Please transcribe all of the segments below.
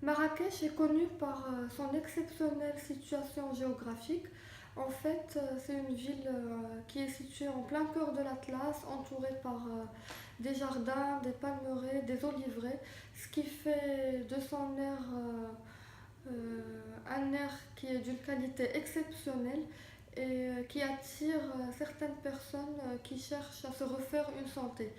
Marrakech est connue par son exceptionnelle situation géographique. En fait, c'est une ville qui est située en plein cœur de l'Atlas, entourée par des jardins, des palmeraies, des oliveraies, ce qui fait de son air un air qui est d'une qualité exceptionnelle et qui attire certaines personnes qui cherchent à se refaire une santé.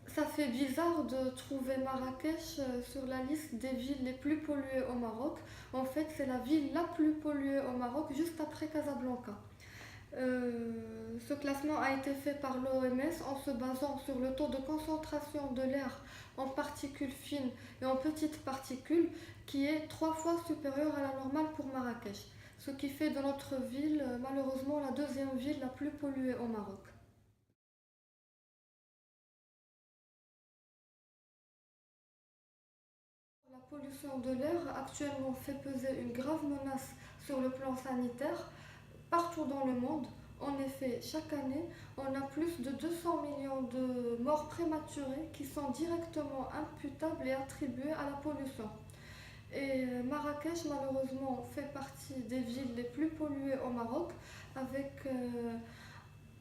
Ça fait bizarre de trouver Marrakech sur la liste des villes les plus polluées au Maroc. En fait, c'est la ville la plus polluée au Maroc, juste après Casablanca. Ce classement a été fait par l'OMS en se basant sur le taux de concentration de l'air en particules fines et en petites particules qui est 3 fois supérieur à la normale pour Marrakech. Ce qui fait de notre ville malheureusement la deuxième ville la plus polluée au Maroc. La pollution de l'air actuellement fait peser une grave menace sur le plan sanitaire partout dans le monde. En effet, chaque année, on a plus de 200 millions de morts prématurées qui sont directement imputables et attribuées à la pollution. Et Marrakech, malheureusement, fait partie des villes les plus polluées au Maroc, avec,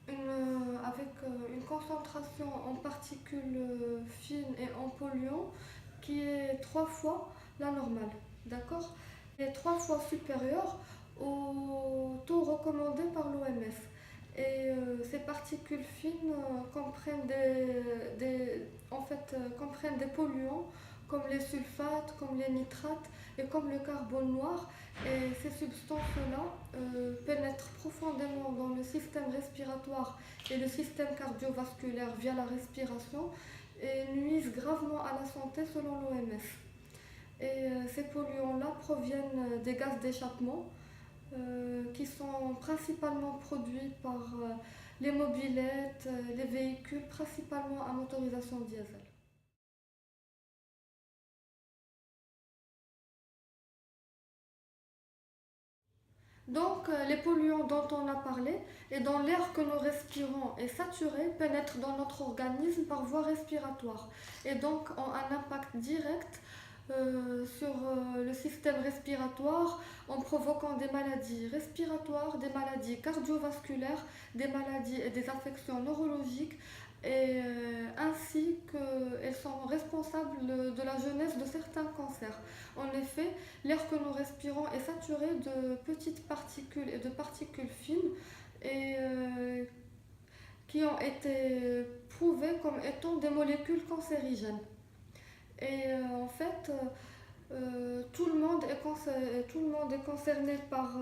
une concentration en particules fines et en polluants qui est 3 fois la normale. D'accord? Est 3 fois supérieure au taux recommandé par l'OMS. Et ces particules fines comprennent des polluants comme les sulfates, comme les nitrates et comme le carbone noir. Et ces substances-là pénètrent profondément dans le système respiratoire et le système cardiovasculaire via la respiration et nuisent gravement à la santé selon l'OMS. Et ces polluants-là proviennent des gaz d'échappement qui sont principalement produits par les mobylettes, les véhicules principalement à motorisation diesel. Donc, les polluants dont on a parlé et dont l'air que nous respirons est saturé pénètrent dans notre organisme par voie respiratoire et donc ont un impact direct sur le système respiratoire en provoquant des maladies respiratoires, des maladies cardiovasculaires, des maladies et des affections neurologiques et ainsi qu'elles sont responsables de la jeunesse de certains cancers. En effet, l'air que nous respirons est saturé de petites particules et de particules fines et qui ont été prouvées comme étant des molécules cancérigènes. Et en fait, tout le monde est concerné par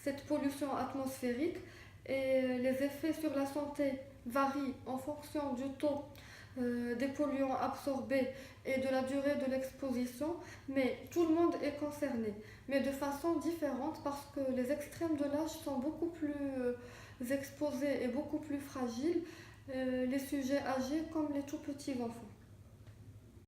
cette pollution atmosphérique et les effets sur la santé varient en fonction du taux des polluants absorbés et de la durée de l'exposition, mais tout le monde est concerné, mais de façon différente parce que les extrêmes de l'âge sont beaucoup plus exposés et beaucoup plus fragiles, les sujets âgés comme les tout petits enfants.